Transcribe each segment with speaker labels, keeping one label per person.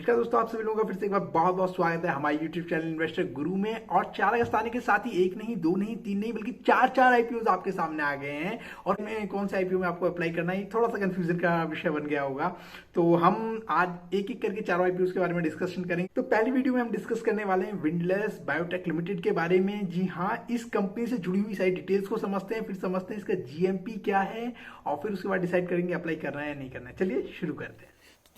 Speaker 1: नमस्कार दोस्तों, आप सभी लोगों का फिर से एक बार बहुत बहुत स्वागत है हमारे YouTube चैनल इन्वेस्टर गुरु में। और 4 अगस्त आने के साथ ही एक नहीं, दो नहीं, तीन नहीं, बल्कि चार चार आईपीओ आपके सामने आ गए हैं। और मैं कौन से आईपीओ में आपको अप्लाई करना है, थोड़ा सा कंफ्यूजन का विषय बन गया होगा। तो हम आज एक एक करके चारों आईपीओ के बारे में डिस्कशन करेंगे। तो पहली वीडियो में हम डिस्कस करने वाले हैं विंडलेस बायोटेक लिमिटेड के बारे में। जी हाँ, इस कंपनी से जुड़ी हुई सारी डिटेल्स को समझते हैं, फिर समझते हैं इसका जीएमपी क्या है, और फिर उसके बाद डिसाइड करेंगे अप्लाई करना है या नहीं करना है। चलिए शुरू करते हैं।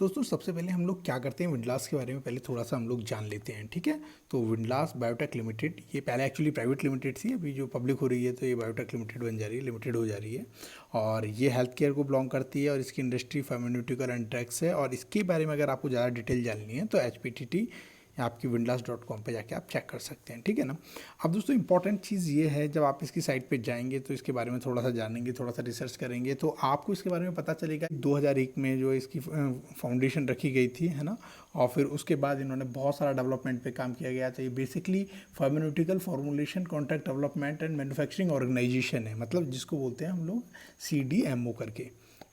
Speaker 2: दोस्तों सबसे पहले हम लोग क्या करते हैं, विंडलास के बारे में पहले थोड़ा सा हम लोग जान लेते हैं। ठीक है, तो विंडलास बायोटेक लिमिटेड ये पहले एक्चुअली प्राइवेट लिमिटेड थी, अभी जो पब्लिक हो रही है तो ये बायोटेक लिमिटेड बन जा रही है, लिमिटेड हो जा रही है। और ये हेल्थ केयर को बिलोंग करती है और इसकी इंडस्ट्री फार्मास्यूटिकल एंड ड्रग्स है। और इसके बारे में अगर आपको ज़्यादा डिटेल जाननी है तो HPTT या आपकी windows.com पे जाके आप चेक कर सकते हैं। ठीक है ना। अब दोस्तों इंपॉर्टेंट चीज़ ये है, जब आप इसकी साइट पे जाएंगे तो इसके बारे में थोड़ा सा जानेंगे, थोड़ा सा रिसर्च करेंगे तो आपको इसके बारे में पता चलेगा। 2001 में जो इसकी फाउंडेशन रखी गई थी, है ना, और फिर उसके बाद इन्होंने बहुत सारा डेवलपमेंट पे काम किया गया। तो ये basically pharmaceutical formulation contract development and manufacturing organisation है, मतलब जिसको बोलते हैं हम लोग CDMO करके,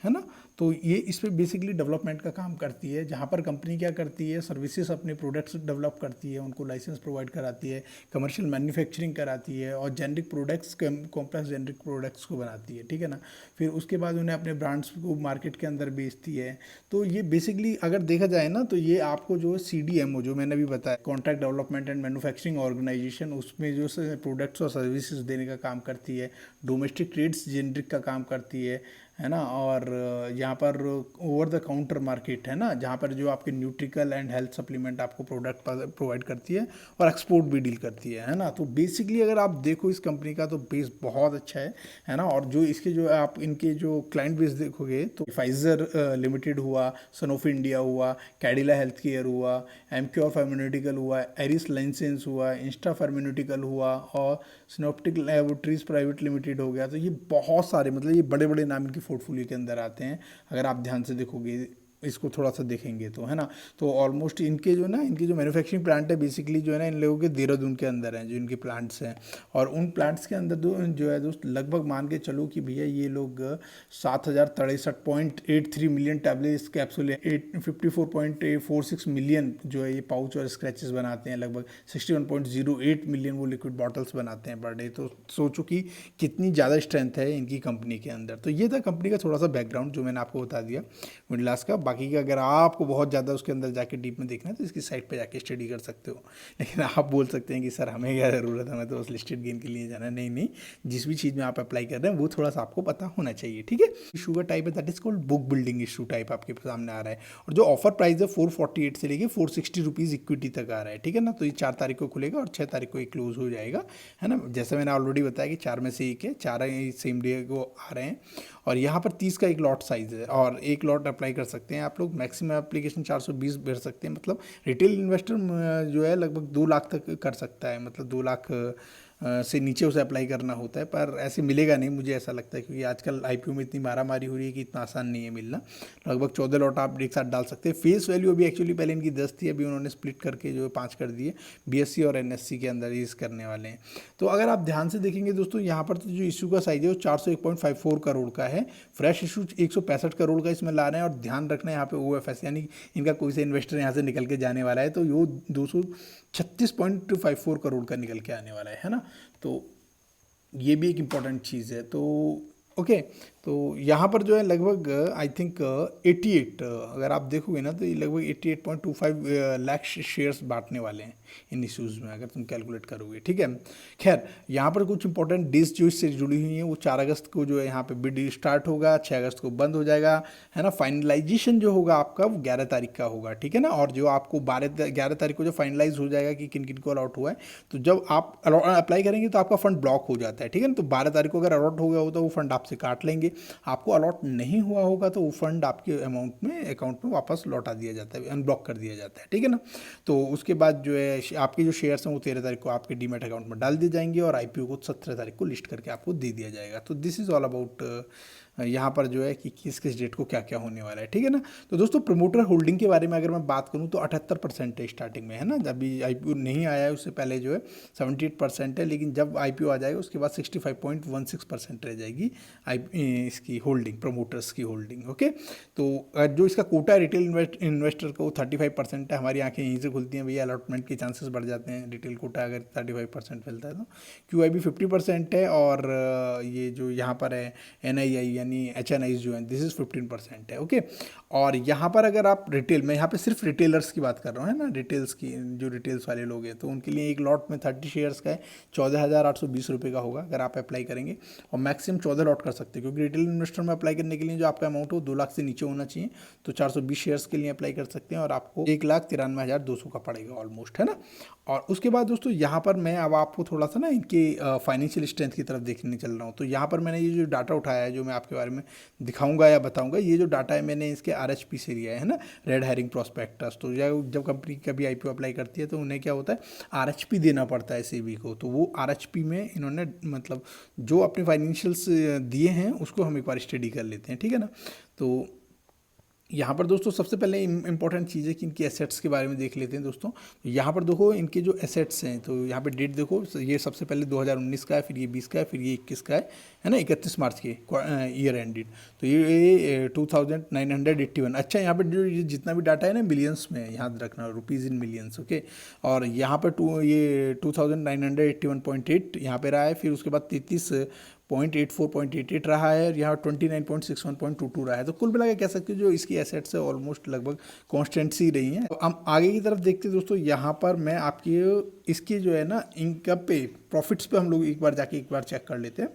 Speaker 2: है ना। तो ये इस पर बेसिकली डेवलपमेंट का काम करती है, जहाँ पर कंपनी क्या करती है, सर्विसेज अपने प्रोडक्ट्स डेवलप करती है, उनको लाइसेंस प्रोवाइड कराती है, कमर्शियल मैन्युफैक्चरिंग कराती है और generic products, complex generic products को बनाती है। ठीक है ना। फिर उसके बाद उन्हें अपने ब्रांड्स को मार्केट के अंदर बेचती है। तो ये बेसिकली अगर देखा जाए ना तो ये आपको जो CDMO जो मैंने अभी बताया, contract development and manufacturing organisation, उसमें जो प्रोडक्ट्स और सर्विसेज देने का काम करती है। डोमेस्टिक ट्रेड्स जेनरिक का काम करती है ना। और यहाँ पर ओवर द काउंटर मार्केट है ना, जहाँ पर जो आपके न्यूट्रिकल एंड हेल्थ सप्लीमेंट आपको प्रोडक्ट प्रोवाइड करती है और एक्सपोर्ट भी डील करती है ना। तो बेसिकली अगर आप देखो इस कंपनी का तो बेस बहुत अच्छा है ना। और जो इसके जो आप इनके जो क्लाइंट बेस देखोगे तो फाइजर लिमिटेड हुआ, सनोफी इंडिया हुआ, कैडिला हेल्थ केयर हुआ, एमक्योर फार्मास्यूटिकल हुआ, एरिस लाइसेंस हुआ, इंस्टा फार्मास्यूटिकल हुआ और सिनोप्टिक लेबोरेटरीज प्राइवेट लिमिटेड हो गया। तो ये बहुत सारे, मतलब ये बड़े बड़े नाम इनके पोर्टफोलियो के अंदर आते हैं। अगर आप ध्यान से देखोगे, इसको थोड़ा सा देखेंगे तो, है ना। तो ऑलमोस्ट इनके जो ना, इनकी जो मैन्युफैक्चरिंग प्लांट है बेसिकली जो है ना, इन लोगों के देहरादून के अंदर हैं जो इनके प्लांट्स हैं। और उन प्लांट्स के अंदर जो है दोस्त, लगभग मान के चलो कि भैया ये लोग 7,063.83 मिलियन टैबलेट्स कैप्सूल, 54.46 मिलियन जो है ये पाउच और स्क्रैचेस बनाते हैं, लगभग 61.08 मिलियन वो लिक्विड बॉटल्स बनाते हैं पर डे। तो सोचो कि कितनी ज़्यादा स्ट्रेंथ है इनकी कंपनी के अंदर। तो ये था कंपनी का थोड़ा सा बैकग्राउंड जो मैंने आपको बता दिया विंडलास का। बाकी का अगर आपको बहुत ज़्यादा उसके अंदर जाके डीप में देखना है तो इसकी साइट पे जाके स्टडी कर सकते हो। लेकिन आप बोल सकते हैं कि सर हमें क्या ज़रूरत है, हमें तो बस लिस्टेड गेन के लिए जाना है। नहीं नहीं, जिस भी चीज़ में आप अप्लाई कर रहे हैं वो थोड़ा सा आपको पता होना चाहिए। ठीक है। इशू का टाइप है that is called book building issue type आपके सामने आ रहा है। और जो ऑफर प्राइस है 448 से लेके 460 रुपीज़ इक्विटी तक आ रहा है। ठीक है ना। तो ये 4 तारीख को खुलेगा और 6 तारीख को ये क्लोज हो जाएगा, है ना। जैसे मैंने ऑलरेडी बताया कि 4 में से एक है, 4 सेम डे को आ रहे हैं। और यहाँ पर 30 का एक लॉट साइज़ है और एक लॉट अप्लाई कर सकते हैं आप लोग। मैक्सिमम एप्लीकेशन 420 भर सकते हैं, मतलब रिटेल इन्वेस्टर जो है लगभग 2 लाख तक कर सकता है, मतलब 2 लाख से नीचे उसे अप्लाई करना होता है। पर ऐसे मिलेगा नहीं, मुझे ऐसा लगता है, क्योंकि आजकल आईपीओ में इतनी मारामारी हो रही है कि इतना आसान नहीं है मिलना। लगभग 14 लॉट आप एक साथ डाल सकते हैं। फेस वैल्यू अभी एक्चुअली पहले इनकी 10 थी, अभी उन्होंने स्प्लिट करके जो 5 कर दिए। BSC और NSC के अंदर यूज़ करने वाले हैं। तो अगर आप ध्यान से देखेंगे दोस्तों, यहाँ पर तो जो इशू का साइज है वो 401.54 करोड़ का है। फ्रेश इशू 165 करोड़ का इसमें ला रहे हैं। और ध्यान रखना है यहाँ पे OFS, यानी इनका कोई सा इन्वेस्टर यहाँ से निकल के जाने वाला है तो वो 236.54 करोड़ का निकल के आने वाला है ना। तो ये भी एक इम्पॉर्टेंट चीज़ है। तो ओके, तो यहाँ पर जो है लगभग आई थिंक 88, अगर आप देखोगे ना तो ये लगभग 88.25 लाख शेयर्स बांटने वाले हैं इन इशूज़ में, अगर तुम कैलकुलेट करोगे। ठीक है। खैर, यहाँ पर कुछ इंपॉर्टेंट डेट्स जो इससे जुड़ी हुई हैं, वो 4 अगस्त को जो है यहाँ पे बिड स्टार्ट होगा, 6 अगस्त को बंद हो जाएगा, है ना। फाइनलाइजेशन जो होगा आपका वो 11 तारीख का होगा। ठीक है ना। और जो आपको 11 तारीख को जो फाइनलाइज हो जाएगा कि किन किन को अलॉट हुआ है, तो जब आप अप्लाई करेंगे तो आपका फंड ब्लॉक हो जाता है। ठीक है ना। तो 12 तारीख को अगर अलॉट हो गया हो तो वो फंड आपसे काट लेंगे। आपको अलॉट नहीं हुआ होगा तो वो फंड आपके अकाउंट में वापस लौटा दिया जाता है, अनब्लॉक कर दिया जाता है। ठीक है ना। तो उसके बाद जो है आपके जो शेयर्स हैं वो 13 तारीख को आपके डीमैट अकाउंट में डाल दिए जाएंगे और आईपीओ को 17 तारीख को लिस्ट करके आपको दे दिया जाएगा। तो दिस इज़ ऑल अबाउट यहाँ पर जो है कि किस किस डेट को क्या क्या होने वाला है, ठीक है ना। तो दोस्तों प्रमोटर होल्डिंग के बारे में अगर मैं बात करूँ तो 78% है स्टार्टिंग में, है ना। अभी आईपीओ नहीं आया है उससे पहले जो है 78% है, लेकिन जब आईपीओ आ जाएगा उसके बाद 65.16% रह जाएगी इसकी होल्डिंग, प्रमोटर्स की होल्डिंग। ओके, तो जो इसका कोटा है रिटेल इन्वेस्टर को 35% है। हमारी आंखें यहीं से खुलती हैं भैया, अलॉटमेंट के चांसेस बढ़ जाते हैं रिटेल कोटा अगर 35% मिलता है तो। QIB 50% है, और ये जो यहाँ पर है NII यानी HNI जो है दिस इज़ 15% है। ओके, और यहाँ पर अगर आप रिटेल, मैं यहाँ पे सिर्फ रिटेलर्स की बात कर रहा हूँ, है ना, डिटेल्स की, जो रिटेल्स वाले लोग हैं, तो उनके लिए एक लॉट में 30 शेयर्स का है 14,820 रुपये का होगा अगर आप अप्लाई करेंगे, और मैक्सिमम 14 लॉट कर सकते हैं, क्योंकि रिटेल इन्वेस्टर में अप्लाई करने के लिए जो आपका अमाउंट हो 2 लाख से नीचे होना चाहिए। तो 420 शेयर्स के लिए अप्लाई कर सकते हैं और आपको 1,93,200 का पड़ेगा ऑलमोस्ट, है ना। और उसके बाद दोस्तों यहाँ पर मैं अब आपको थोड़ा सा ना इनके फाइनेंशियल स्ट्रेंथ की तरफ देखने चल रहा हूँ। तो यहाँ पर मैंने ये जो डाटा उठाया है, जो मैं आपके बारे में दिखाऊंगा या बताऊंगा, ये जो डाटा है मैंने इसके RHP से लिया है ना, रेड हेरिंग प्रोस्पेक्टस। तो जब कंपनी कभी IPO अप्लाई करती है तो उन्हें क्या होता है, RHP देना पड़ता है SEBI को। तो वो RHP में इन्होंने मतलब जो अपने फाइनेंशियल्स दिए हैं उसको हम एक बार स्टडी कर लेते हैं, ठीक है ना। तो यहाँ पर दोस्तों सबसे पहले इंपॉर्टेंट चीज़ है कि इनकी एसेट्स के बारे में देख लेते हैं दोस्तों। यहाँ पर देखो इनके जो एसेट्स हैं, तो यहाँ पे डेट देखो, ये सबसे पहले 2019 का है, फिर ये 20 का है, फिर ये 21 का है ना, 31 मार्च के ईयर एंडेड। तो ये 2981। अच्छा, यहाँ पर जो ये जितना भी डाटा है ना मिलियंस में, याद रखना, रुपीज़ इन मिलियंस। ओके, और यहाँ पर ये 2981.8 यहाँ पे रहा है, फिर उसके बाद 33.84.88 रहा है, और यहाँ 29.61.22 रहा है। तो कुल मिला के कह सकते हो जो इसकी एसेट्स है ऑलमोस्ट लगभग कॉन्स्टेंट सी रही हैं। तो हम आगे की तरफ देखते हैं दोस्तों। यहाँ पर मैं आपकी इसकी जो है ना इनकम पे, प्रॉफिट्स पे हम लोग एक बार चेक कर लेते हैं।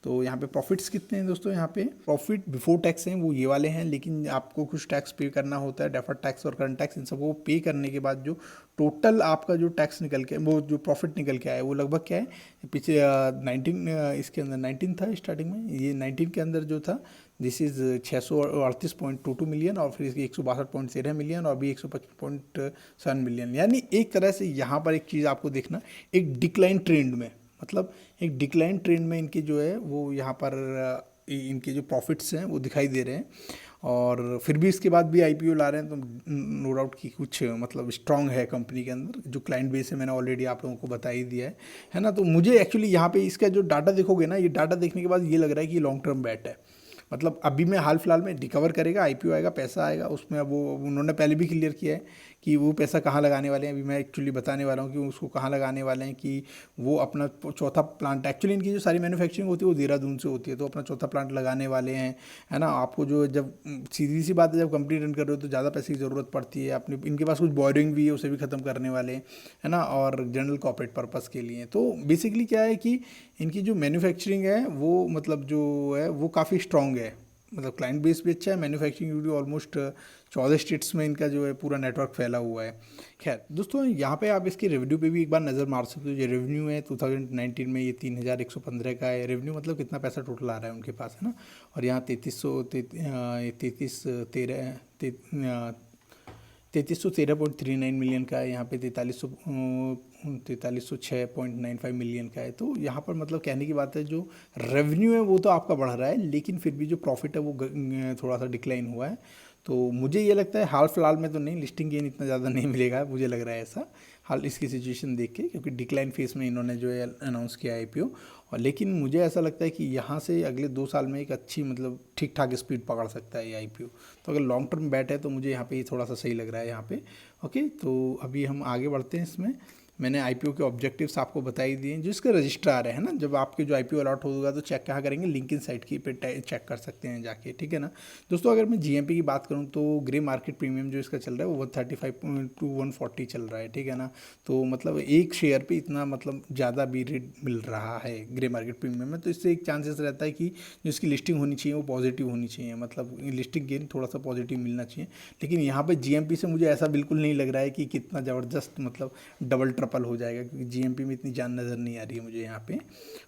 Speaker 2: तो यहाँ पे प्रॉफिट्स कितने हैं दोस्तों, यहाँ पे प्रॉफिट बिफोर टैक्स हैं वो ये वाले हैं, लेकिन आपको कुछ टैक्स पे करना होता है, डेफर्ड टैक्स और करंट टैक्स, इन सबको पे करने के बाद जो टोटल आपका जो टैक्स निकल के, वो जो प्रॉफिट निकल के आया वो लगभग क्या है, पीछे 19 इसके अंदर 19 था स्टार्टिंग में, ये 19 के अंदर जो था दिस इज़ 638.22 मिलियन, और फिर इसकी 162.13 मिलियन, और अभी 155.7 मिलियन। यानी एक तरह से यहाँ पर एक चीज़ आपको देखना, एक डिक्लाइन ट्रेंड में, मतलब एक डिक्लाइन ट्रेंड में इनके जो है वो यहाँ पर इनके जो प्रॉफिट्स हैं वो दिखाई दे रहे हैं। और फिर भी इसके बाद भी IPO ला रहे हैं, तो नो डाउट कि कुछ मतलब स्ट्रांग है कंपनी के अंदर। जो क्लाइंट बेस है मैंने ऑलरेडी आप लोगों को बता ही दिया है ना। तो मुझे एक्चुअली यहाँ पे इसका जो डाटा देखोगे ना, ये डाटा देखने के बाद ये लग रहा है कि लॉन्ग टर्म बैट है। मतलब अभी में हाल फिलहाल में रिकवर करेगा, IPO आएगा, पैसा आएगा उसमें। अब वो उन्होंने पहले भी क्लियर किया है कि वो पैसा कहाँ लगाने वाले हैं। अभी मैं एक्चुअली बताने वाला हूँ कि उसको कहाँ लगाने वाले हैं, कि वो अपना चौथा प्लांट, एक्चुअली इनकी जो सारी मैन्युफैक्चरिंग होती है वो देहरादून से होती है, तो अपना चौथा प्लांट लगाने वाले हैं, है ना। आपको जो जब सीधी सी बात है, जब कंपनी रन कर रहे हो तो ज़्यादा पैसे की ज़रूरत पड़ती है। अपने इनके पास कुछ बोरिंग भी है, उसे भी ख़त्म करने वाले हैं, है ना, और जनरल कॉर्पोरेट पर्पज़ के लिए। तो बेसिकली क्या है कि इनकी जो मैन्युफैक्चरिंग है वो मतलब जो है वो काफ़ी स्ट्रॉन्ग है, मतलब क्लाइंट बेस भी अच्छा है, मैन्युफैक्चरिंग भी ऑलमोस्ट 14 स्टेट्स में इनका जो है पूरा नेटवर्क फैला हुआ है। खैर दोस्तों, यहाँ पे आप इसके रेवेन्यू पे भी एक बार नज़र मार सकते हो। जो रेवेन्यू है 2019 में ये 3,115 का है रेवेन्यू, मतलब कितना पैसा टोटल आ रहा है उनके पास, है ना। और यहाँ 3313.39 मिलियन का है, यहाँ पे 4306.95 मिलियन का है। तो यहाँ पर मतलब कहने की बात है, जो रेवेन्यू है वो तो आपका बढ़ रहा है, लेकिन फिर भी जो प्रॉफिट है वो थोड़ा सा डिक्लाइन हुआ है। तो मुझे ये लगता है हाल फिलहाल में तो नहीं, लिस्टिंग गेन इतना ज़्यादा नहीं मिलेगा, मुझे लग रहा है ऐसा हाल इसकी सिचुएशन देख के, क्योंकि डिक्लाइन फेस में इन्होंने जो है अनाउंस किया IPO। और लेकिन मुझे ऐसा लगता है कि यहाँ से अगले 2 साल में एक अच्छी मतलब ठीक ठाक स्पीड पकड़ सकता है ये IPO। तो अगर लॉन्ग टर्म बैट है तो मुझे यहाँ पे ये थोड़ा सा सही लग रहा है यहाँ पे। ओके, तो अभी हम आगे बढ़ते हैं इसमें। मैंने IPO के ऑब्जेक्टिव्स आपको बता ही दिए, जो इसका रजिस्ट्रार है ना, जब आपके जो IPO अलॉट होगा तो चेक कहाँ करेंगे, लिंक्डइन साइट की पे चेक कर सकते हैं जाके, ठीक है ना दोस्तों। अगर मैं GMP की बात करूँ तो ग्रे मार्केट प्रीमियम जो इसका चल रहा है वो 135 to 140 चल रहा है, ठीक है ना। तो मतलब एक शेयर पे इतना मतलब ज़्यादा भी रेट मिल रहा है ग्रे मार्केट प्रीमियम में, तो इससे एक चांसेस रहता है कि जो इसकी लिस्टिंग होनी चाहिए वो पॉजिटिव होनी चाहिए, मतलब लिस्टिंग गेन थोड़ा सा पॉजिटिव मिलना चाहिए। लेकिन यहाँ पर GMP से मुझे ऐसा बिल्कुल नहीं लग रहा है कि कितना ज़बरदस्त मतलब डबल ट्रिपल हो जाएगा, क्योंकि GMP में इतनी जान नज़र नहीं आ रही है मुझे यहाँ पे।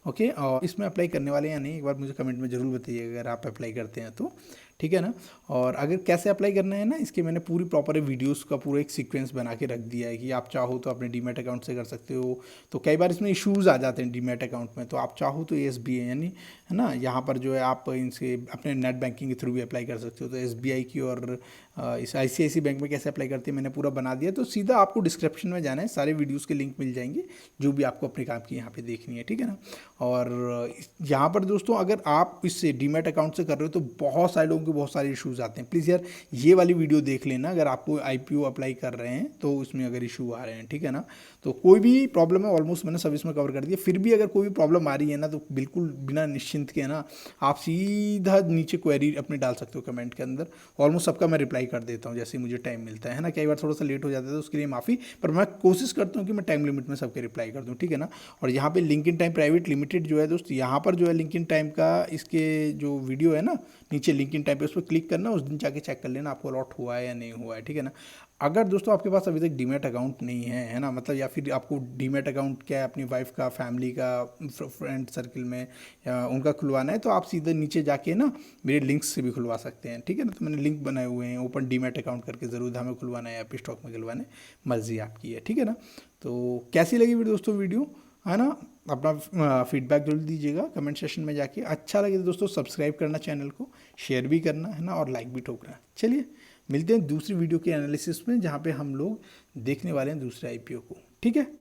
Speaker 2: ओके, और इसमें अप्लाई करने वाले या नहीं एक बार मुझे कमेंट में ज़रूर बताइएगा अगर आप अप्लाई करते हैं तो, ठीक है ना। और अगर कैसे अप्लाई करना है ना, इसके मैंने पूरी प्रॉपर वीडियोस का पूरा एक सीक्वेंस बना के रख दिया है कि आप चाहो तो अपने डीमैट अकाउंट से कर सकते हो। तो कई बार इसमें इश्यूज़ आ जाते हैं डीमैट अकाउंट में, तो आप चाहो तो एसबीआई यानी है ना, यहाँ पर जो है आप इनसे अपने नेट बैंकिंग के थ्रू भी अप्लाई कर सकते हो। तो एसबीआई की और इस आईसीआईसी बैंक में कैसे अप्लाई करते हैं मैंने पूरा बना दिया। तो सीधा आपको डिस्क्रिप्शन में जाना है, सारे वीडियोज़ के लिंक मिल जाएंगे जो भी आपको अपने काम की यहाँ पे देखनी है, ठीक है ना। और यहाँ पर दोस्तों अगर आप इससे डीमैट अकाउंट से कर रहे हो तो बहुत सारे लोगों के बहुत सारे इश्यूज आते हैं। प्लीज़ यार ये वाली वीडियो देख लेना अगर आपको आईपीओ अप्लाई कर रहे हैं तो उसमें अगर इशू आ रहे हैं, ठीक है ना। तो कोई भी प्रॉब्लम है ऑलमोस्ट मैंने सब इसमें कवर कर दिया। फिर भी अगर कोई भी प्रॉब्लम आ रही है ना तो बिल्कुल बिना निश्चिंत के ना आप सीधा नीचे क्वेरी अपने डाल सकते हो कमेंट के अंदर। ऑलमोस्ट सबका मैं रिप्लाई कर देता हूँ जैसे ही मुझे टाइम मिलता है ना। कई बार थोड़ा सा लेट हो जाता है तो उसके लिए माफ़ी, पर मैं कोशिश करता हूँ कि मैं टाइम लिमिट में सबके रिप्लाई कर दूँ, ठीक है ना। और यहाँ पे link in time private limited जो है दोस्त, यहाँ पर जो है लिंक इन टाइम का इसके जो वीडियो है ना नीचे लिंक इन टाइम पे उस पर क्लिक करना, उस दिन जाके चेक कर लेना आपको अलॉट हुआ है या नहीं हुआ है, ठीक है ना। अगर दोस्तों आपके पास अभी तक डीमैट अकाउंट नहीं है ना, मतलब या फिर आपको डीमैट अकाउंट क्या है अपनी वाइफ का, फैमिली का, फ्रेंड सर्किल में या उनका खुलवाना है तो आप सीधे नीचे जाके ना मेरे लिंक्स से भी खुलवा सकते हैं, ठीक है ना। तो मैंने लिंक बनाए हुए हैं, ओपन डीमैट अकाउंट करके, ज़रूर हमें खुलवाना है या फिर स्टॉक में खुलवाना है, मर्जी आपकी है, ठीक है ना। तो कैसी लगी फिर दोस्तों वीडियो, है ना। अपना फीडबैक जरूर दीजिएगा कमेंट सेशन में जाके। अच्छा लगे तो दोस्तों सब्सक्राइब करना चैनल को, शेयर भी करना है ना, और लाइक भी ठोकना। चलिए मिलते हैं दूसरी वीडियो के एनालिसिस में जहाँ पे हम लोग देखने वाले हैं दूसरे आईपीओ को, ठीक है।